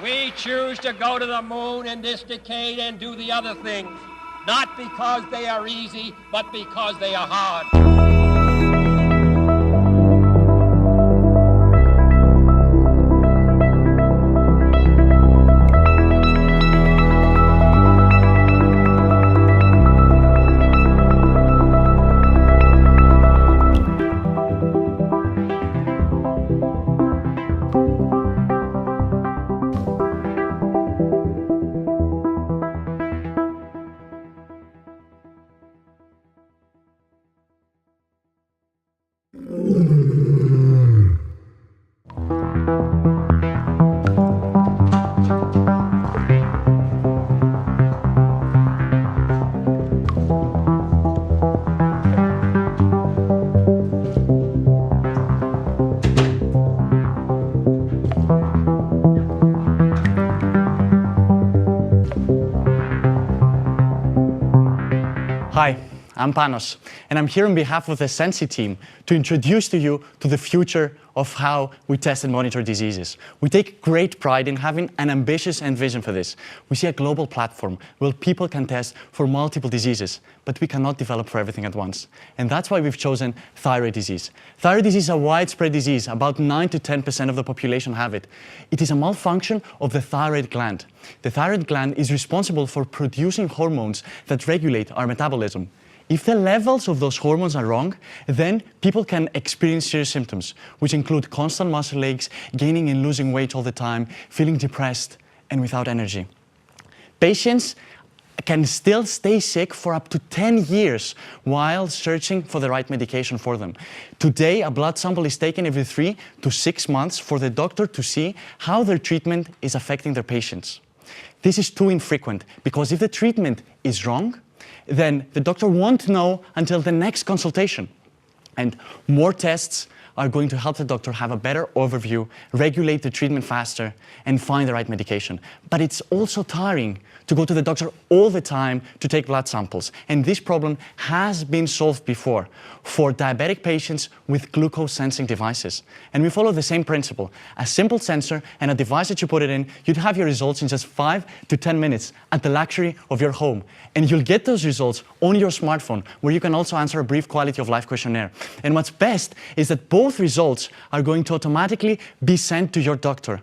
We choose to go to the moon in this decade and do the other things, not because they are easy, but because they are hard. Hi, I'm Panos, and I'm here on behalf of the SensIt team to introduce to you to the future of how we test and monitor diseases. We take great pride in having an ambitious end vision for this. We see a global platform where people can test for multiple diseases, but we cannot develop for everything at once. And that's why we've chosen thyroid disease. Thyroid disease is a widespread disease. About 9 to 10% of the population have it. It is a malfunction of the thyroid gland. The thyroid gland is responsible for producing hormones that regulate our metabolism. If the levels of those hormones are wrong, then people can experience serious symptoms, which include constant muscle aches, gaining and losing weight all the time, feeling depressed, and without energy. Patients can still stay sick for up to 10 years while searching for the right medication for them. Today, a blood sample is taken every 3 to 6 months for the doctor to see how their treatment is affecting their patients. This is too infrequent because if the treatment is wrong, then the doctor won't know until the next consultation. And more tests are going to help the doctor have a better overview, regulate the treatment faster, and find the right medication. But it's also tiring to go to the doctor all the time to take blood samples. And this problem has been solved before for diabetic patients with glucose sensing devices. And we follow the same principle. A simple sensor and a device that you put it in, you'd have your results in just 5 to 10 minutes at the luxury of your home. And you'll get those results on your smartphone, where you can also answer a brief quality of life questionnaire. And what's best is that both results are going to automatically be sent to your doctor,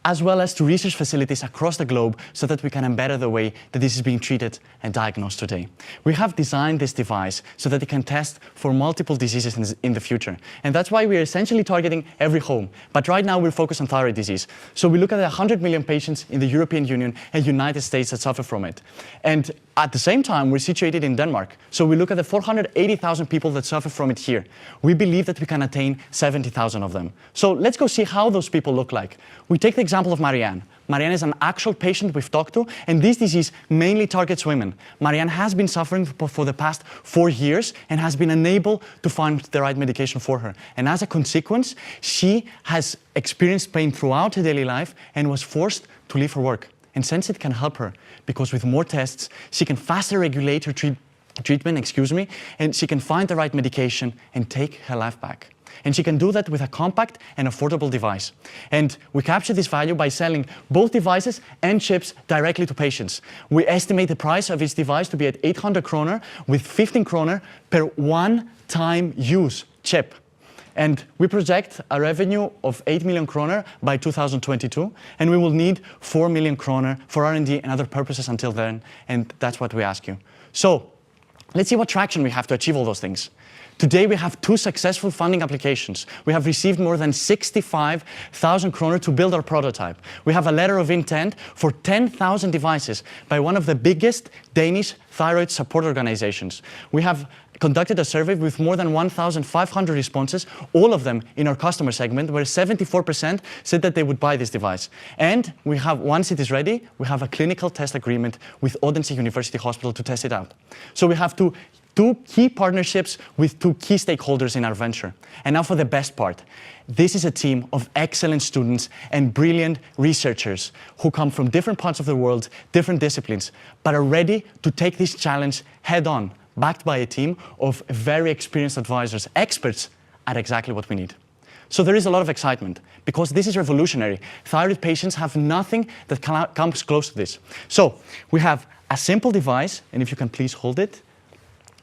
as well as to research facilities across the globe, so that we can better the way that this is being treated and diagnosed today. We have designed this device so that it can test for multiple diseases in the future. And that's why we're essentially targeting every home. But right now we're focused on thyroid disease. So we look at 100 million patients in the European Union and United States that suffer from it. And at the same time, we're situated in Denmark. So we look at the 480,000 people that suffer from it here. We believe that we can attain 70,000 of them. So let's go see how those people look like. We take the example of Marianne. Marianne is an actual patient we've talked to, and this disease mainly targets women. Marianne has been suffering for the past 4 years and has been unable to find the right medication for her. And as a consequence, she has experienced pain throughout her daily life and was forced to leave her work. And SensIt can help her, because with more tests, she can faster regulate her treatment, and she can find the right medication and take her life back. And she can do that with a compact and affordable device. And we capture this value by selling both devices and chips directly to patients. We estimate the price of each device to be at 800 kroner, with 15 kroner per one-time use chip. And we project a revenue of 8 million kroner by 2022, and we will need 4 million kroner for R&D and other purposes until then, and that's what we ask you. So let's see what traction we have to achieve all those things. Today we have 2 successful funding applications. We have received more than 65,000 kroner to build our prototype. We have a letter of intent for 10,000 devices by one of the biggest Danish thyroid support organizations. We have conducted a survey with more than 1,500 responses, all of them in our customer segment, where 74% said that they would buy this device. And we have, once it is ready, we have a clinical test agreement with Odense University Hospital to test it out. So we have two key partnerships with 2 key stakeholders in our venture. And now for the best part. This is a team of excellent students and brilliant researchers who come from different parts of the world, different disciplines, but are ready to take this challenge head on, backed by a team of very experienced advisors, experts at exactly what we need. So there is a lot of excitement because this is revolutionary. Thyroid patients have nothing that comes close to this. So we have a simple device, and if you can please hold it,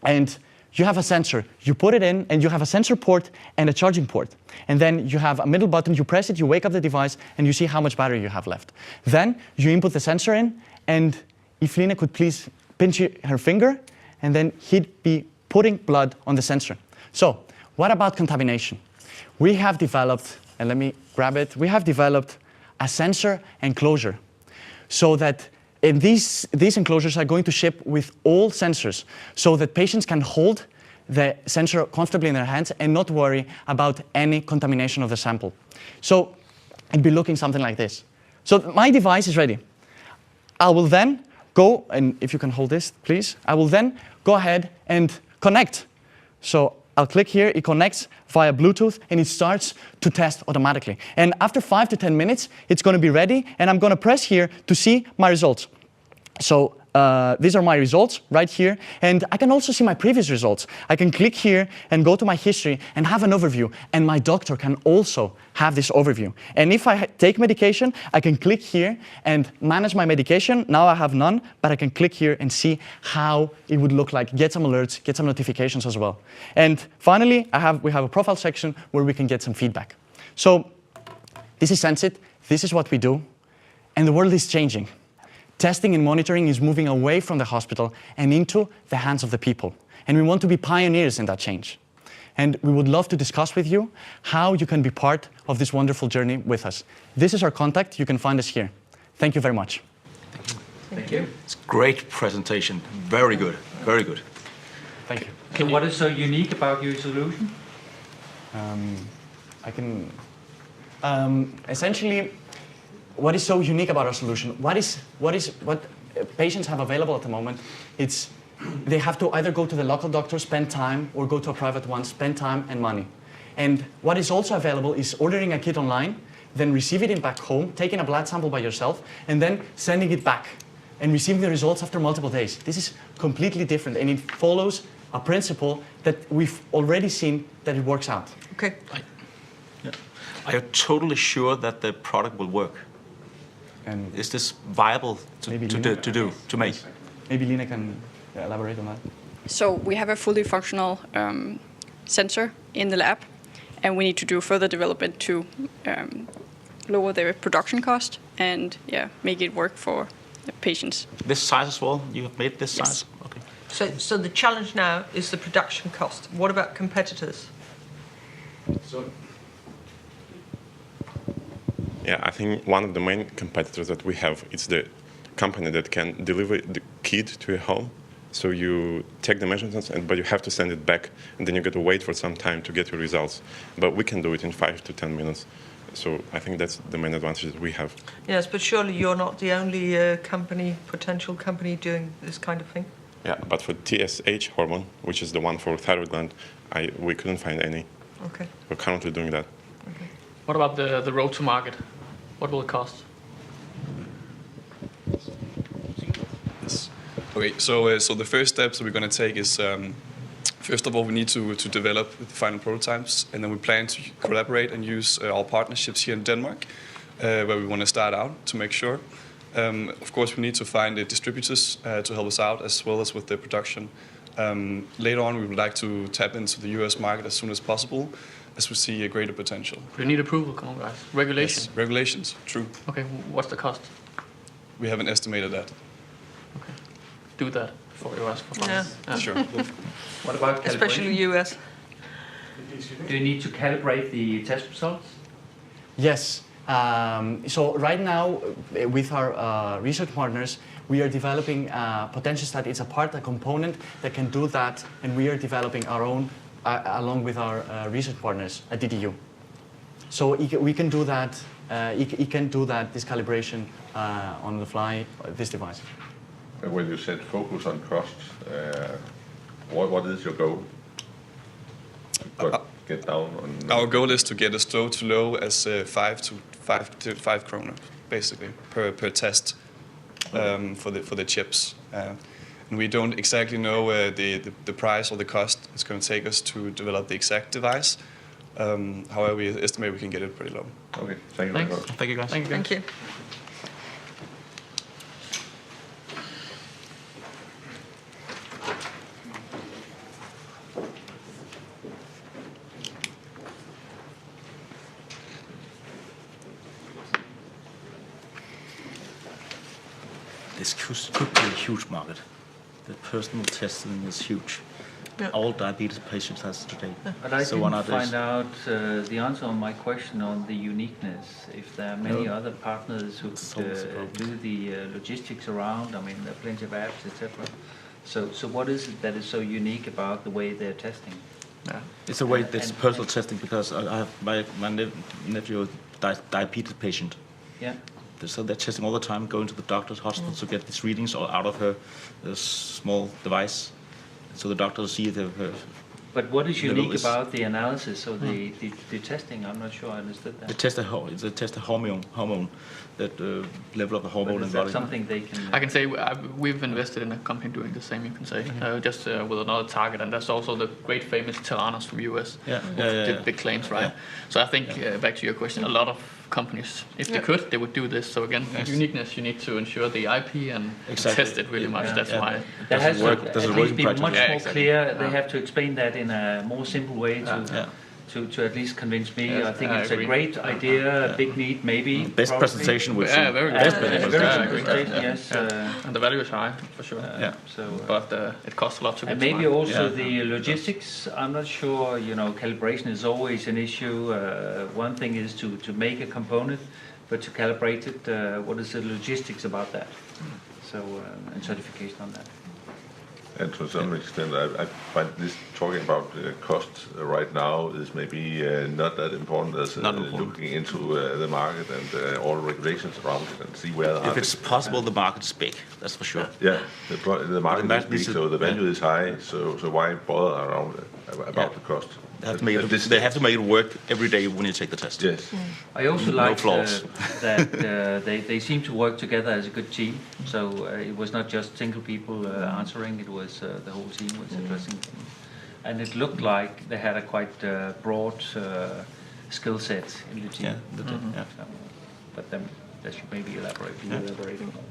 and you have a sensor. You put it in, and you have a sensor port and a charging port. And then you have a middle button. You press it, you wake up the device, and you see how much battery you have left. Then you input the sensor in, and if Lina could please pinch her finger, and then he'd be putting blood on the sensor. So what about contamination? We have developed, and let me grab it, we have developed a sensor enclosure so that these enclosures are going to ship with all sensors so that patients can hold the sensor comfortably in their hands and not worry about any contamination of the sample. So it'd be looking something like this. So my device is ready. I will then go, and if you can hold this, please, I will then go ahead and connect. So I'll click here, it connects via Bluetooth, and it starts to test automatically. And after 5 to 10 minutes, it's going to be ready, and I'm going to press here to see my results. So these are my results right here, and I can also see my previous results. I can click here and go to my history and have an overview, and my doctor can also have this overview. And if I take medication, I can click here and manage my medication. Now I have none, but I can click here and see how it would look like, get some alerts, get some notifications as well. And finally, we have a profile section where we can get some feedback. So this is SensIt, this is what we do, and the world is changing. Testing and monitoring is moving away from the hospital and into the hands of the people. And we want to be pioneers in that change. And we would love to discuss with you how you can be part of this wonderful journey with us. This is our contact. You can find us here. Thank you very much. Thank you. It's a great presentation. Very good. Very good. Thank you. Okay, what is so unique about your solution? Essentially, what is so unique about our solution? What patients have available at the moment? It's they have to either go to the local doctor, spend time, or go to a private one, spend time and money. And what is also available is ordering a kit online, then receiving it back home, taking a blood sample by yourself, and then sending it back and receiving the results after multiple days. This is completely different, and it follows a principle that we've already seen that it works out. Okay. Are you totally sure that the product will work? And is this viable to make? Maybe Lina can elaborate on that. So we have a fully functional sensor in the lab, and we need to do further development to lower the production cost and make it work for the patients. This size as well? You have made this size? Okay. So the challenge now is the production cost. What about competitors? Yeah, I think one of the main competitors that we have is the company that can deliver the kit to your home. So you take the measurements, but you have to send it back, and then you got to wait for some time to get your results. But we can do it in 5 to 10 minutes. So I think that's the main advantage that we have. Yes, but surely you're not the only potential company doing this kind of thing? Yeah, but for TSH hormone, which is the one for thyroid gland, we couldn't find any. Okay. We're currently doing that. Okay. What about the road to market? What will it cost? Yes. Okay, so the first steps we're going to take is, first of all, we need to develop the final prototypes, and then we plan to collaborate and use our partnerships here in Denmark, where we want to start out to make sure. Of course, we need to find the distributors to help us out, as well as with the production. Later on, we would like to tap into the US market as soon as possible, as we see a greater potential. You need approval, come on guys. Regulation? Yes, regulations, true. Okay, what's the cost? We haven't estimated that. Okay. Do that before you ask for funds. Yeah. Sure. What about calibration? Especially US. Do you need to calibrate the test results? Yes. So right now, with our research partners, we are developing a potential study. It's a component that can do that, and we are developing our own along with our research partners at DDU. So we can do that. It can do that, this calibration on the fly, this device. When you said focus on costs, what is your goal? Get down on. Our goal is to get as low as 5 kroner, basically, per test for the chips. And we don't exactly know the price or the cost it's going to take us to develop the exact device, However, we estimate we can get it pretty low. Okay, thank you very Thanks. much. Thank you, guys. Thank you. This could be a huge market. The personal testing is huge. Yeah. All diabetes patients has today. But I So didn't one find out the answer on my question on the uniqueness. If there are many No. other partners who It's always a problem. do the logistics around, I mean, there are plenty of apps, etc. So what is it that is so unique about the way they're testing? Yeah. It's a way that's And- personal testing because I have my nephew diabetes patient. Yeah. So they're testing all the time, going to the doctor's hospital to get these readings all out of her small device. So the doctor will see her. But what is level unique is- about the analysis or the testing? I'm not sure I understood that. They test a hormone, that level of the hormone But in is the that body. something they can... I can say we've invested in a company doing the same, you can say, just with another target. And there's also the great famous Tyrannos from US Yeah. who Yeah. did big claims, right? So I think, back to your question, a lot of companies, if they could, they would do this. So again, uniqueness, you need to ensure the IP and Exactly. test it really much. Yeah. That's Yeah. why. There has to work- does it at work least in be practice? much Yeah, more exactly. clear. They have to explain that in a more simple way Yeah. to at least convince me. Yes, I think I it's agree. a great idea, a big need maybe. Best probably. presentation we've seen. Yeah, very good. Best Yeah, presentation. Very Yeah, good I agree. presentation, yes. Yeah. And the value is high, for sure. Yeah. So, But it costs a lot to get and to maybe market. also Yeah. the logistics. I'm not sure. Calibration is always an issue. One thing is to make a component, but to calibrate it, what is the logistics about that? So and certification on that. And to some extent, I find this talking about cost right now is maybe not that important as Not important. looking into the market and all regulations around it and see where If it's possible, the market is big. That's for sure. Yeah, the market The is big, needs to- so the value is high. So why bother around about the cost? They have to make At this they have to stage. make it work every day when you take the test. Yes. I also No like flaws. that they seem to work together as a good team. So it was not just single people answering; it was the whole team was addressing things. And it looked like they had a quite broad skill set in the team. Yeah. Yeah. So, but then that should maybe elaborate more.